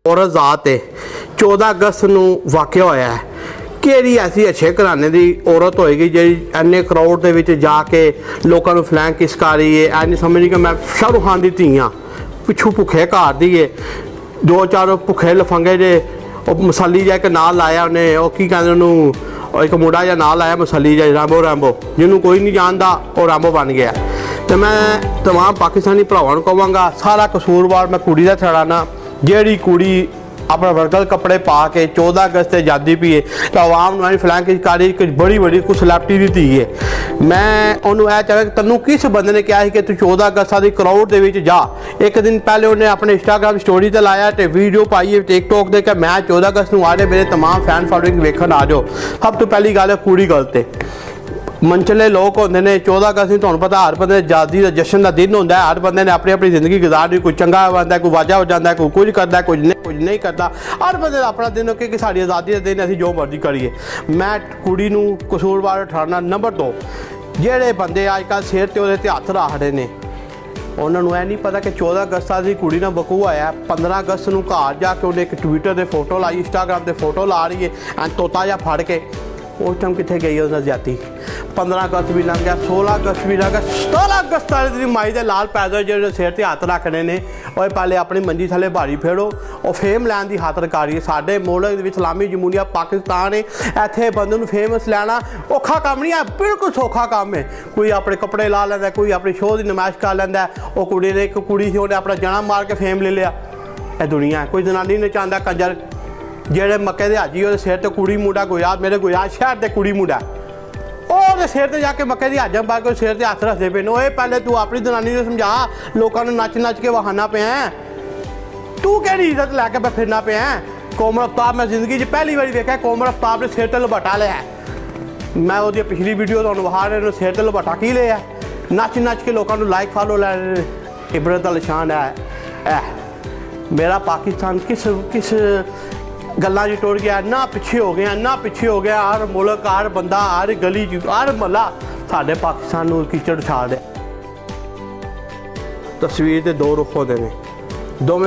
औरत ज़ात है 14 अगस्त ਨੂੰ ਵਾਕਿਆ ਹੋਇਆ ਹੈ। ਕਿਹੜੀ ਐਸੀ ਅੱਛੇ ਘਰਾਣੇ ਦੀ ਔਰਤ ਹੋਏਗੀ ਜਿਹੜੀ ਇੰਨੇ ਕਰੋੜ ਦੇ ਵਿੱਚ ਜਾ ਕੇ ਲੋਕਾਂ ਨੂੰ ਫਲੈਂਕ ਕਿਸ ਕਰ ਰਹੀ ਹੈ। ਐ ਨਹੀਂ ਸਮਝੀ ਕਿ ਮੈਂ ਸ਼ਾਹਰੁਖ ਖਾਨ ਦੀ ਧੀ ਹਾਂ, ਪਿੱਛੋਂ ਭੁੱਖੇ ਘਰ ਦੀ ਹੈ। ਦੋ ਚਾਰ ਭੁੱਖੇ ਲਫੰਗੇ ਜੇ ਉਹ ਮਸਾਲੀ ਜਾ ਕੇ ਨਾਲ ਲਾਇਆ ਉਹਨੇ, ਉਹ ਕੀ ਕਹਿੰਦੇ ਉਹਨੂੰ, ਇੱਕ ਮੁੰਡਾ ਜਿਹਾ ਨਾਲ ਆਇਆ ਮਸਾਲੀ ਜਿਹਾ, ਰੈਂਬੋ ਜਿਹਨੂੰ ਕੋਈ ਨਹੀਂ ਜਾਣਦਾ, ਉਹ ਰੈਂਬੋ ਬਣ ਗਿਆ। ਤੇ ਮੈਂ तमाम पाकिस्तानी भरावां नूं कहांगा सारा कसूरवार मैं कुड़ी दा ठहराना। ਜਿਹੜੀ कुड़ी अपना वर्गल कपड़े पा के 14 अगस्त से आज़ादी पी है तो आवाम नूं फ्लैंक कारी बड़ी कुछ सैलेब्रिटी दी धी है। मैं उन्होंने यह चाहा कि तैनूं किस बंदे ने कहा कि तू 14 अगस्त की क्राउड दे विच जा। एक दिन पहले उन्हें अपने इंस्टाग्राम स्टोरी ते लाया तो वीडियो पाई है टिकटॉक दे कि मैं 14 अगस्त नूं आ रहे मेरे तमाम फैन फॉलोइंग वेखण आ जाओ। सब तो पहली गल है कुड़ी गलत है। मनचले लोग होंगे ने 14 अगस्त तुहानूं पता हर बंदे आज़ादी का जश्न का दिन होंदा है। हर बंदे ने अपनी अपनी जिंदगी गुजारनी, कोई चंगा बनता है, कोई वाजा हो जाता है, कोई कुछ करता है, कुछ नहीं करता। हर बंदे का अपना दिन हो कि साड़ी आज़ादी का दिन असीं जो मर्जी करिए। मैं कुड़ी नूं कसूरवार ठहराना। नंबर 2 जिहड़े बंदे अजकल सिर ते उहदे ते हत्थ रख रहे ने उन्होंने यह नहीं पता कि 14 अगस्त की कुड़ी ने बकू आया। 15 अगस्त को घर जाके उन्हें एक ट्विटर से फोटो लाई, इंस्टाग्राम से फोटो ला रही है तोता जा फड़ के। उस टाइम कितने गई है उसने ज्यादा। 15 अगस्त भी लंघ गया, 16 अगस्त भी लंघ गया, 17 अगस्त वाले दिन माई के लाल पैदल जो सिर ते हत्थ रखने ने और पहले अपनी मंजी थले भारी फेड़ो और फेम लैन की खातर करिए। साडे मुल्क इस्लामी जमहूरिया पाकिस्तान है, इत्थे बंदे नूं फेमस लैना औखा काम नहीं है, बिल्कुल सौखा काम है। कोई अपने कपड़े ला लैंदा, कोई अपनी शो की नुमाइश कर लैंदा। वो कुड़ी ने एक कुड़ी सी उन्हें अपना जन्म मार के फेम ले लिया। यह दुनिया है। कोई जनानी ने चाहता कंजर जेड़े मक्के दे हाजी ਉਹਦੇ सिर ते कुड़ी मुंडा गुजरात, मेरे गुजरात शहर ते कुड़ी मुंडा ਉਹਦੇ सिर ते जाके मक्के दी हाजम पा के सिर ते हथ रखते पे। ओए पहले तू अपनी जनानी ने समझा, लोगों ने नच के वहाना पे है, तू केड़ी इज्जत लैके पे फिरना पे है। कोमल अफ्ताब मैं जिंदगी च पहली बार देखा कोमल अफ्ताब ने सिर ते लपटा लिया। मैं वो पिछली वीडियो तुहानूं विखा रहे सिर ते लपटा की लिया, नच के लोगों को लाइक फॉलो लै। इबरत दा निशान है मेरा पाकिस्तान किस गल्लां च टुर गया, ना पिछे हो गया, ना पिछे हो गया। हर मुल्क, हर बंदा, हर गली, हर महला साढ़े पाकिस्तान नूं कीचड़ छा दे। तस्वीर के दो रुख होंदे ने, दोवें